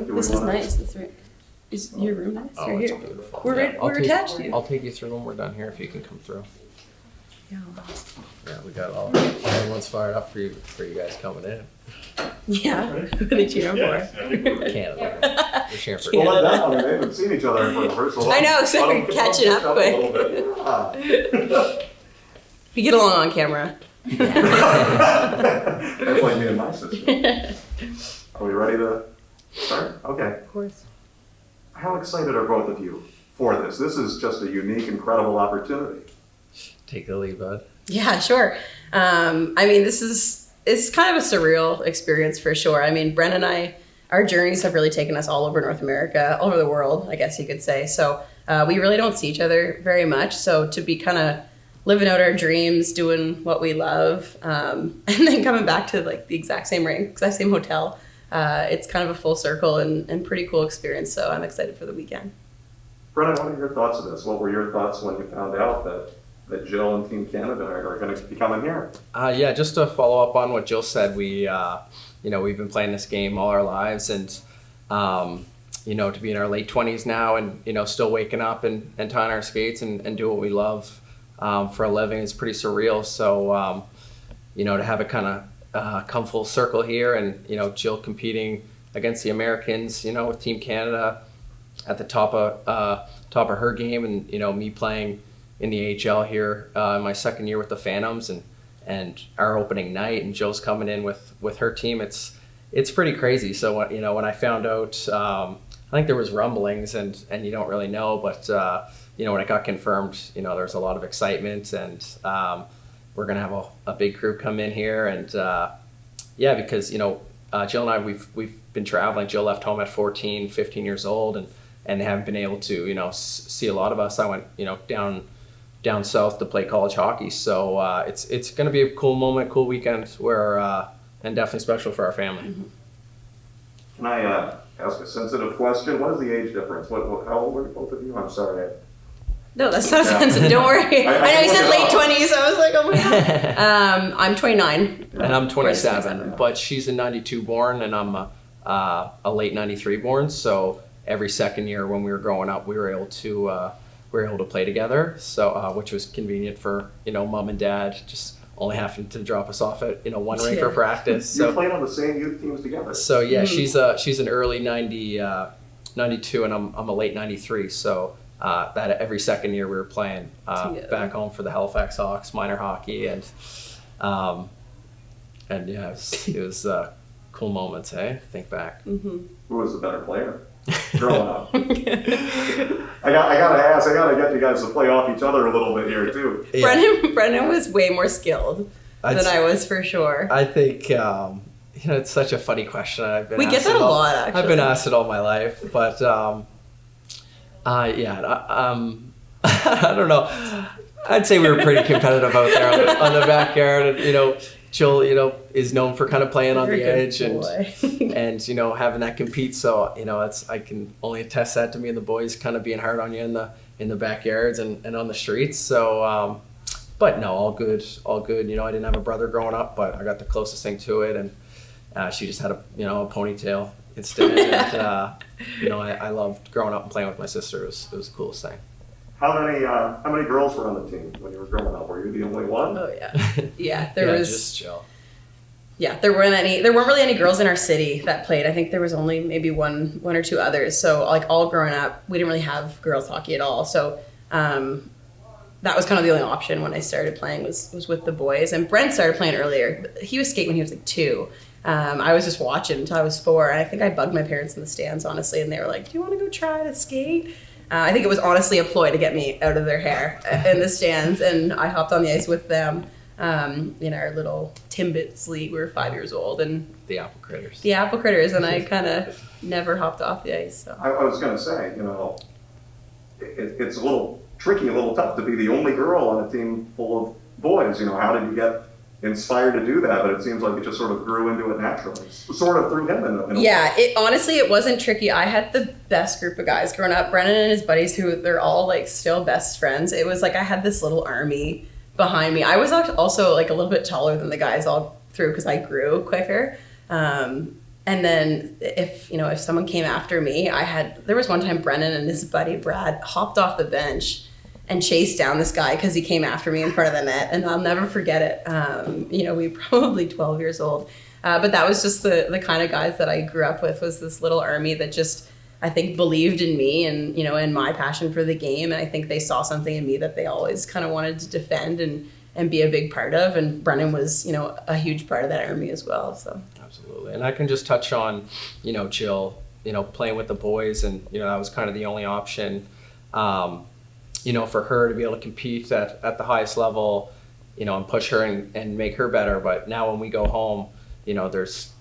room. This is nice. That's right. Is your room nice? Oh, You're it's here. beautiful. We're attached to you. I'll take you through when we're done here if you can come through. Yeah. Yeah, we got everyone's fired up for you guys coming in. Yeah. Who are they cheering for? Canada. We're cheering for Well, let down. They haven't seen each other for rehearsal. I know, so we're catching up quick. We get along on camera. That's like me and my sister. Are we ready to start? Okay. Of course. How excited are both of you for this? This is just a unique, incredible opportunity. Take the lead, bud. Yeah, sure. I mean, it's kind of a surreal experience for sure. I mean, Bren and I, our journeys have really taken us all over North America, all over the world, I guess you could say. So we really don't see each other very much. So to be kind of living out our dreams, doing what we love, and then coming back to like the exact same rink, exact same hotel, it's kind of a full circle and pretty cool experience. So I'm excited for the weekend. Brennan, what are your thoughts of this? What were your thoughts when you found out that Jill and Team Canada are going to be coming here? Yeah, just to follow up on what Jill said, we've been playing this game all our lives, and to be in our late 20s now, and still waking up and tying our skates and do what we love for a living is pretty surreal. So to have it kind of come full circle here, and Jill competing against the Americans, with Team Canada at the top of her game, and me playing in the AHL here in my second year with the Phantoms, and our opening night, and Jill's coming in with her team. It's pretty crazy. So when I found out, I think there was rumblings, and you don't really know, but when it got confirmed, there was a lot of excitement, and we're gonna have a big crew come in here, and because Jill and I we've been traveling. Jill left home at 14, 15 years old, and haven't been able to see a lot of us. I went down south to play college hockey, so it's going to be a cool moment, cool weekend, where and definitely special for our family. Mm-hmm. Can I ask a sensitive question? What is the age difference? How old are both of you? I'm sorry. No, that's not sensitive. Don't worry. I know you said late 20s. So I was like, oh my god. I'm 29. And I'm 27, but she's a 92 born, and I'm a late 93 born. So every second year when we were growing up, we were able to play together, so which was convenient for mom and dad, just only having to drop us off at one rink for practice. So you played on the same youth teams together. So yeah, she's an early 92, and I'm a late 93. So that every second year we were playing back home for the Halifax Hawks minor hockey, and yeah, it was cool moments. Hey, think back. Mm-hmm. Who was the better player growing up? I gotta get you guys to play off each other a little bit here too. Yeah. Brennan was way more skilled than I was, for sure. I think it's such a funny question. We get that a lot, actually. I've been asked it all my life, but I don't know. I'd say we were pretty competitive out there on the backyard, and Jill, is known for kind of playing on the edge and having that compete. So, I can only attest that to me and the boys kind of being hard on you in the backyards and on the streets. So, but no, all good. I didn't have a brother growing up, but I got the closest thing to it, and she just had a ponytail instead. And I loved growing up and playing with my sister. It was the coolest thing. How many girls were on the team when you were growing up? Were you the only one? Oh yeah, yeah. There was just Jill. Yeah, there weren't really any girls in our city that played. I think there was only maybe one or two others. So like all growing up, we didn't really have girls hockey at all. So that was kind of the only option when I started playing was with the boys. And Brent started playing earlier. He was skating when he was like 2. I was just watching until I was 4. And I think I bugged my parents in the stands, honestly. And they were like, do you want to go try to skate? I think it was honestly a ploy to get me out of their hair in the stands. And I hopped on the ice with them in our little Timbits league. We were 5 years old. And the Apple Critters. And I kind of never hopped off the ice. So. I was going to say, it's a little tricky, a little tough to be the only girl on a team full of boys. How did you get inspired to do that? But it seems like it just sort of grew into it naturally. Sort of through him. It wasn't tricky. I had the best group of guys growing up. Brennan and his buddies, who they're all like still best friends. It was like I had this little army behind me. I was also like a little bit taller than the guys all through because I grew quicker. And And then if someone came after me, there was one time Brennan and his buddy Brad hopped off the bench and chased down this guy because he came after me in front of the net, and I'll never forget it. We were probably 12 years old, but that was just the kind of guys that I grew up with, was this little army that just, I think, believed in me and, in my passion for the game. And I think they saw something in me that they always kind of wanted to defend and be a big part of. And Brennan was, a huge part of that army as well. So absolutely. And I can just touch on, Jill, playing with the boys, and, that was kind of the only option, for her to be able to compete at the highest level, and push her and make her better. But now when we go home, there's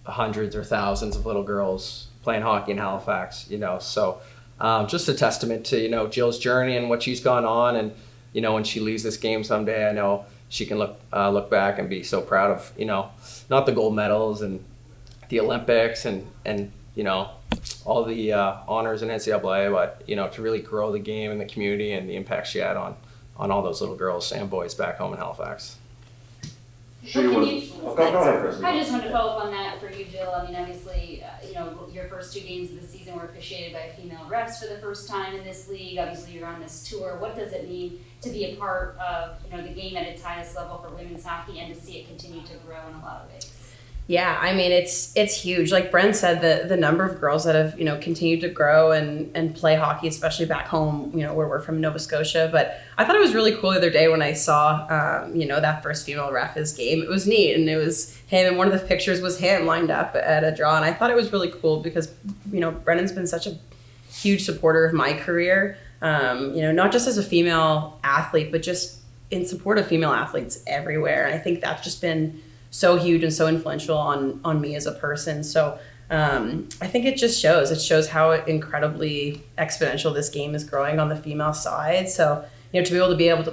hundreds or thousands of little girls playing hockey in Halifax, so just a testament to, Jill's journey and what she's gone on. And, when she leaves this game someday, I know she can look back and be so proud of, not the gold medals and the Olympics and all the honors in NCAA, but, to really grow the game and the community and the impact she had on all those little girls and boys back home in Halifax. She was. Go ahead, Chris. I just wanted to follow up on that for you, Jill. I mean, obviously, your first 2 games of the season were officiated by female refs for the first time in this league. Obviously, you're on this tour. What does it mean to be a part of, the game at its highest level for women's hockey, and to see it continue to grow in a lot of ways? Yeah, I mean, it's huge. Like Brent said, the number of girls that have, continued to grow and play hockey, especially back home, where we're from, Nova Scotia. But I thought it was really cool the other day when I saw, that first female ref's game. It was neat, and it was him, and one of the pictures was him lined up at a draw. And I thought it was really cool because, Brennan's been such a huge supporter of my career, not just as a female athlete, but just in support of female athletes everywhere. And I think that's just been so huge and so influential on me as a person. So I think it just shows. It shows how incredibly exponential this game is growing on the female side. So to be able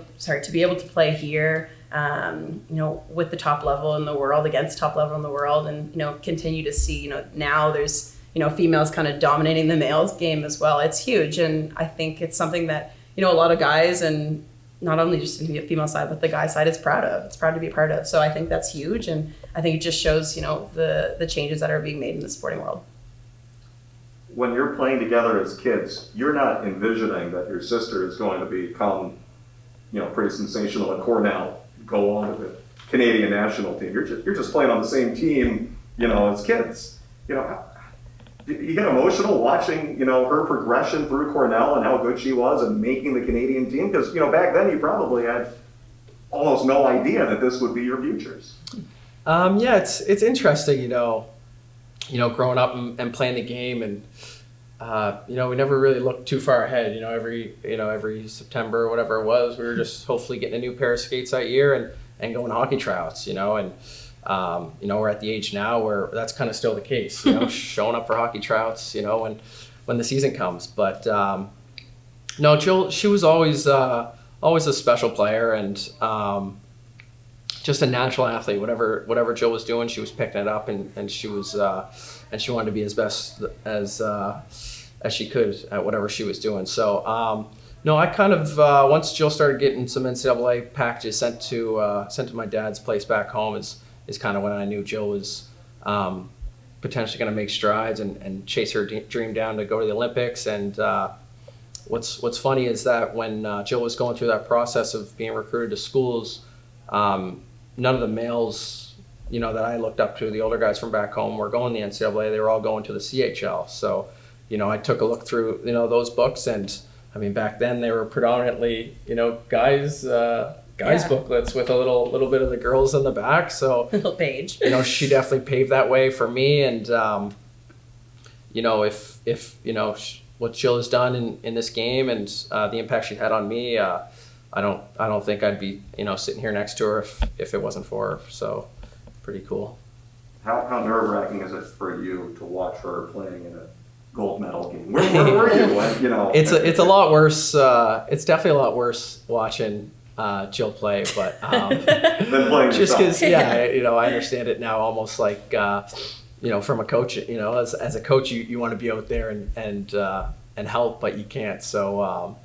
to play here, with the top level in the world, against top level in the world, and continue to see now there's females kind of dominating the males game as well. It's huge, and I think it's something that a lot of guys, and not only just the female side, but the guy side, is proud of. It's proud to be a part of. So I think that's huge. And I think it just shows, the changes that are being made in the sporting world. When you're playing together as kids, you're not envisioning that your sister is going to become, pretty sensational at Cornell, go on to the Canadian national team. You're just playing on the same team, as kids. You get emotional watching, her progression through Cornell and how good she was and making the Canadian team? Because, back then you probably had almost no idea that this would be your futures. Yeah, it's interesting, growing up and playing the game, and we never really looked too far ahead. Every September or whatever it was, we were just hopefully getting a new pair of skates that year and going to hockey tryouts, and we're at the age now where that's kind of still the case, showing up for hockey tryouts, when the season comes. But no, Jill, she was always a special player, and just a natural athlete. Whatever Jill was doing, she was picking it up, and she was and she wanted to be as best as she could at whatever she was doing. So no, I kind of once Jill started getting some NCAA packages sent to my dad's place back home is kind of when I knew Jill was potentially going to make strides and chase her dream down to go to the Olympics. And what's funny is that when Jill was going through that process of being recruited to schools, none of the males, that I looked up to, the older guys from back home, were going to the NCAA. They were all going to the CHL. So, I took a look through, those books, and I mean, back then they were predominantly, guys booklets with a little bit of the girls in the back. So little page. She definitely paved that way for me. And if what Jill has done in this game and the impact she had on me, I don't think I'd be sitting here next to her if it wasn't for her. So pretty cool. How nerve-wracking is it for you to watch her playing in a gold medal game? Where were you when, It's a lot worse. It's definitely a lot worse watching Jill play, but than playing just because, yourself. I understand it now almost like, from a coach, as a coach, you want to be out there and help, but you can't. So,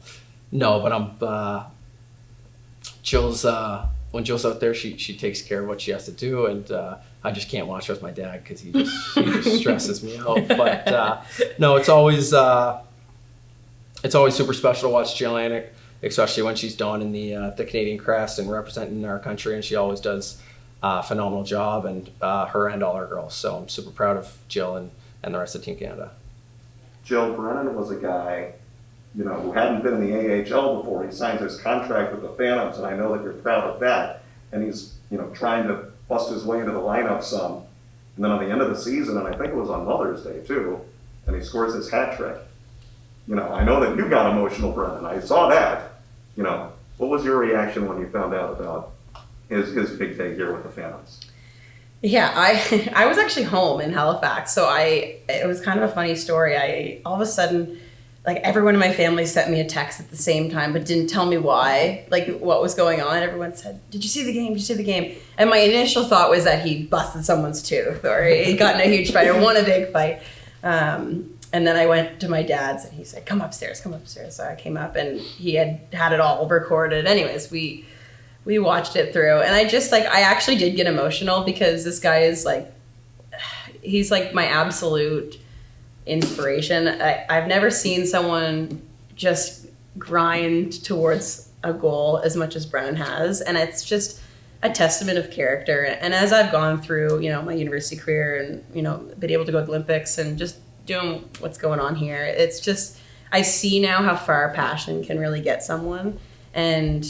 no, but Jill's, when Jill's out there, she takes care of what she has to do, and I just can't watch with my dad because he just stresses me out. But no, it's always super special to watch Jill, especially when she's donning the Canadian crest and representing our country, and she always does a phenomenal job, and her and all our girls. So I'm super proud of Jill and the rest of Team Canada. Jill Brennan was a guy, who hadn't been in the AHL before. He signed his contract with the Phantoms, and I know that you're proud of that. And he's, trying to bust his way into the lineup some. And then on the end of the season, and I think it was on Mother's Day too, and he scores his hat trick. I know that you got emotional, Brennan. I saw that. What was your reaction when you found out about his big day here with the Phantoms? Yeah, I was actually home in Halifax, so it was kind of a funny story. All of a sudden, like, everyone in my family sent me a text at the same time, but didn't tell me why, like what was going on. Everyone said, "Did you see the game? Did you see the game?" And my initial thought was that he busted someone's tooth or he got in a huge fight or won a big fight. And then I went to my dad's and he said, come upstairs. So I came up and he had it all recorded. Anyways, we watched it through, and I actually did get emotional because this guy is he's like my absolute inspiration. I've never seen someone just grind towards a goal as much as Brennan has, and it's just a testament of character. And as I've gone through, my university career and, been able to go to the Olympics and just doing what's going on here, it's just, I see now how far passion can really get someone, and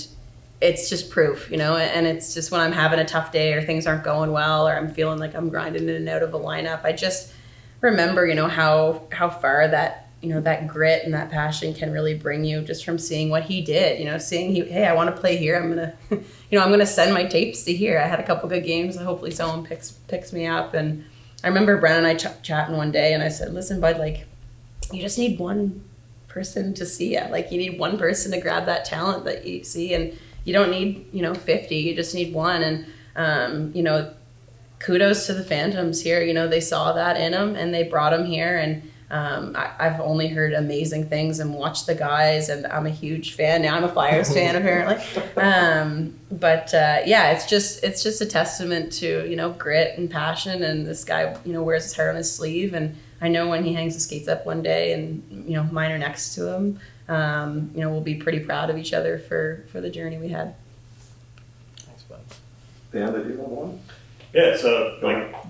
it's just proof, and it's just when I'm having a tough day or things aren't going well or I'm feeling like I'm grinding in and out of a lineup, I just remember, how far that, that grit and that passion can really bring you just from seeing what he did, seeing hey, I want to play here. I'm going to, I'm going to send my tapes to here. I had a couple good games. Hopefully someone picks me up. And I remember Brennan and I chatting one day and I said, listen, bud, you just need one person to see you. You need one person to grab that talent that you see, and you don't need, 50, you just need one. And, kudos to the Phantoms here. They saw that in him and they brought him here. And I've only heard amazing things and watched the guys, and I'm a huge fan. Now I'm a Flyers fan, apparently. But it's just a testament to, grit and passion. And this guy, wears his heart on his sleeve. And I know when he hangs his skates up one day and, mine are next to him, we'll be pretty proud of each other for the journey we had. Thanks, bud. Dan, did you have one? Yeah, so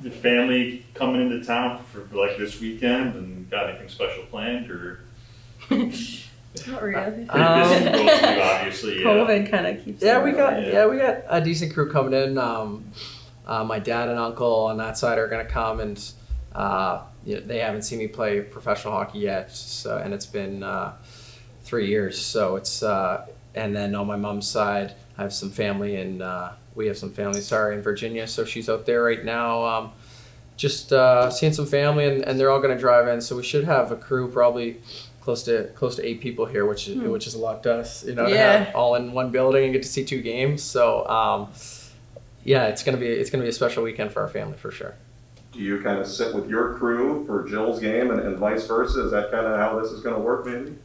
the family coming into town for this weekend, and got anything special planned or? Not really. Pretty busy, both of you, obviously. COVID kind of keeps. Yeah, we got a decent crew coming in. My dad and uncle on that side are gonna come, and they haven't seen me play professional hockey yet. So, and it's been 3 years. So it's and then on my mom's side, I have some family in. We have some family, in Virginia, so she's out there right now, just seeing some family, and they're all going to drive in. So we should have a crew, probably close to 8 people here, which is a lot to us, to have all in one building and get to see 2 games. So it's gonna be a special weekend for our family for sure. Do you kind of sit with your crew for Jill's game and vice versa? Is that kind of how this is going to work, maybe?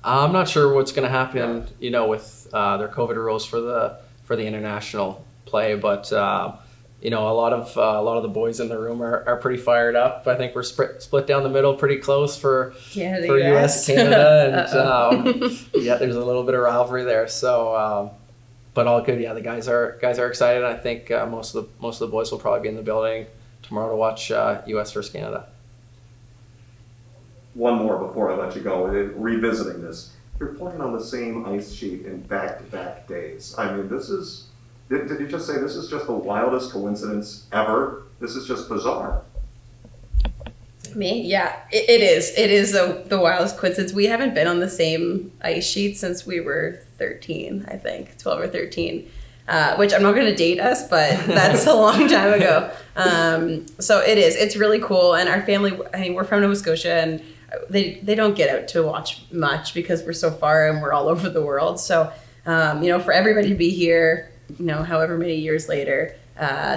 I'm not sure what's going to happen, with their COVID rules for the international play, but a lot of the boys in the room are pretty fired up. I think we're split down the middle pretty close for US Canada, and there's a little bit of rivalry there. So, but all good. Yeah, the guys are excited. I think most of the boys will probably be in the building tomorrow to watch US versus Canada. One more before I let you go. Revisiting this, you're playing on the same ice sheet in back-to-back days. I mean, this is. Did you just say this is just the wildest coincidence ever? This is just bizarre. Me? Yeah, it is. It is the wildest coincidence. We haven't been on the same ice sheet since we were 13, I think, 12 or 13, which I'm not going to date us, but that's a long time ago. So it is. It's really cool. And our family, we're from Nova Scotia, and they don't get out to watch much because we're so far and we're all over the world. So, for everybody to be here, however many years later,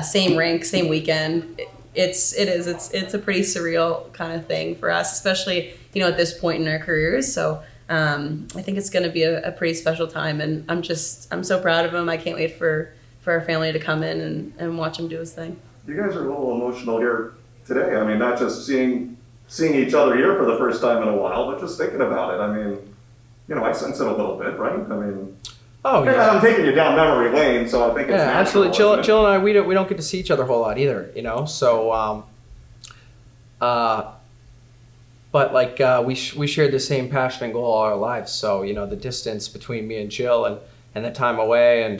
same rink, same weekend, it's a pretty surreal kind of thing for us, especially, at this point in our careers. So, I think it's going to be a pretty special time, and I'm so proud of him. I can't wait for our family to come in and watch him do his thing. you guys are a little emotional here today. I mean, not just seeing each other here for the first time in a while, but just thinking about it. I mean, you know, I sense it a little bit, right? I mean, Oh and yeah. I'm taking you down memory lane, so I think it's Yeah, natural, absolutely. isn't it? Jill and I, we don't get to see each other a whole lot either, you know. So, but like we shared the same passion and goal all our lives. So you know, the distance between me and Jill and the time away, and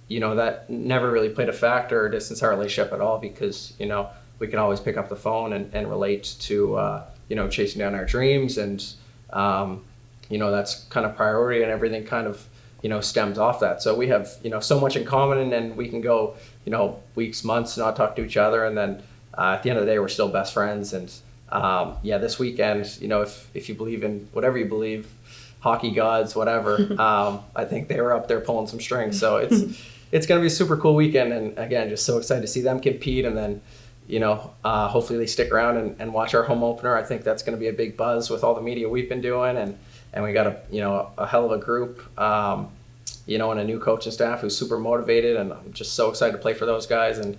you know, that never really played a factor or distance our relationship at all, because you know, we can always pick up the phone and relate to you know, chasing down our dreams, and you know, that's kind of priority, and everything kind of, you know, stems off that. So we have, you know, so much in common, and we can go, you know, weeks, months not talk to each other, and then at the end of the day, we're still best friends. And yeah, this weekend, you know, if you believe in whatever you believe, hockey gods, whatever, I think they were up there pulling some strings. So it's going to be a super cool weekend, and again, just so excited to see them compete, and then, you know, hopefully they stick around and watch our home opener. I think that's going to be a big buzz with all the media we've been doing, and we got a hell of a group, you know, and a new coaching staff who's super motivated, and I'm just so excited to play for those guys, and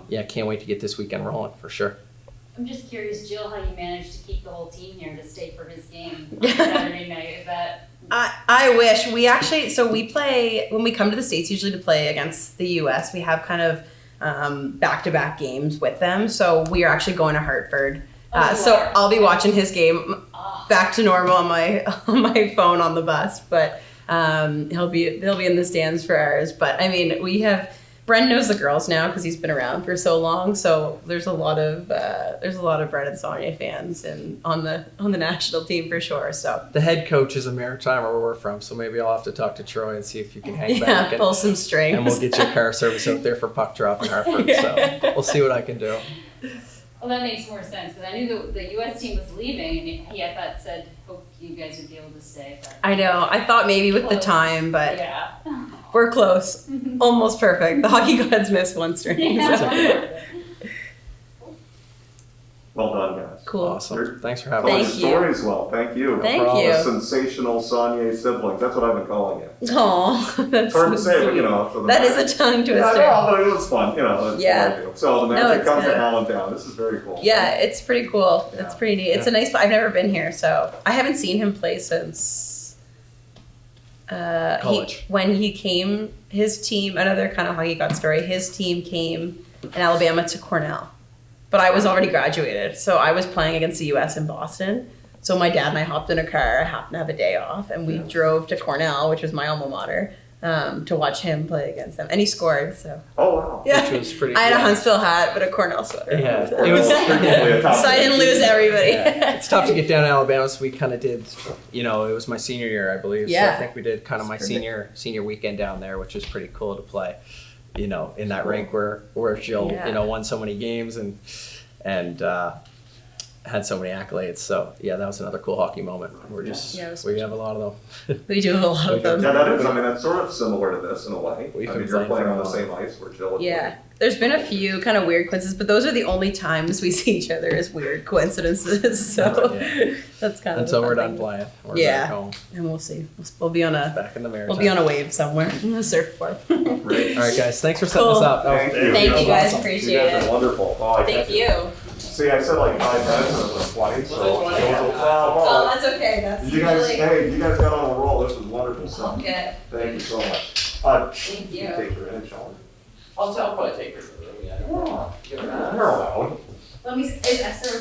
yeah, can't wait to get this weekend rolling for sure. I'm just curious, Jill, how you managed to keep the whole team here to stay for his game on Saturday night. Is that? I wish. We actually, so we play, when we come to the States, usually to play against the US, we have kind of back-to-back games with them. So we are actually going to Hartford. So I'll be watching his game back to normal on my phone on the bus, but he'll be in the stands for ours. But I mean, Bren knows the girls now because he's been around for so long. So there's a lot of Bren and Saulnier fans on the national team for sure. So The head coach is a Maritimer where we're from, so maybe I'll have to talk to Troy and see if you can hang back. yeah, pull some strings. And we'll get your car service out there for puck drop in Hartford. So we'll see what I can do. Well, that makes more sense, because I knew the U.S. team was leaving, and I thought said, hope you guys would be able to stay. But I know. I thought maybe with the Close. time, but yeah. we're close. Almost perfect. The hockey gods missed one string. Yeah. Well done, guys. Cool. Awesome. Thanks for having Told Thank us. your you. stories well. Thank you. Thank The you. sensational Saulnier siblings. That's what I've been calling you. Aw, that's Hard to so say, but sweet. you know. for the That is Mac. a tongue twister. Yeah, I know, but it was fun. You know, that's Yeah. what I do. So the No, Magic it's comes good. to Allentown. This is very cool. Yeah, it's pretty cool. Yeah. It's pretty neat. It's a nice. I've never been here, so I haven't seen him play since College. when he came. His team, another kind of hockey god story. His team came in Alabama to Cornell, but I was already graduated, so I was playing against the U.S. in Boston. So my dad and I hopped in a car. I happened to have a day off, and we drove to Cornell, which was my alma mater, to watch him play against them, and he scored. So Oh, wow. yeah, Which was pretty I had a cool. Huntsville hat, but a Cornell sweater. Yeah, So it was- I didn't lose everybody. Yeah. It's tough to get down to Alabama, so we kind of did, you know, it was my senior year, I believe. So Yeah. I think we did kind of my That's perfect. senior weekend down there, which was pretty cool to play, you know, in that rink where Jill, Yeah. you know, won so many games and had so many accolades. So yeah, that was another cool hockey moment. We're just, Yeah, it was we have a lot of them. We do a lot of them. Yeah, that is. I mean, that's sort of similar to this in a way. We've I been mean, you're playing playing for on a the while. same ice where Jill and Yeah, there's been a few kind of weird coincidences, but those are the only times we see each other as weird coincidences. So Yeah. that's kind of. Until the we're fun done thing. playing. We're Yeah. back home, And we'll see. We'll be on a. back in the Maritime. We'll be on a wave somewhere, on a surfboard. Great. All right, guys, thanks for setting Cool. us up. That was- Thank you. Thank you guys, Awesome. appreciate You guys it. are wonderful. Oh, I Thank can't- you. See, I said like 5 minutes and it was 20, so. Oh, that's okay. That's You guys, really hey, you guys got on a roll. This was wonderful stuff. okay. Thank you so much. Thank You you. take her in, Sean. I'll probably take her to the room, yeah. You're allowed. Let me. Is Esther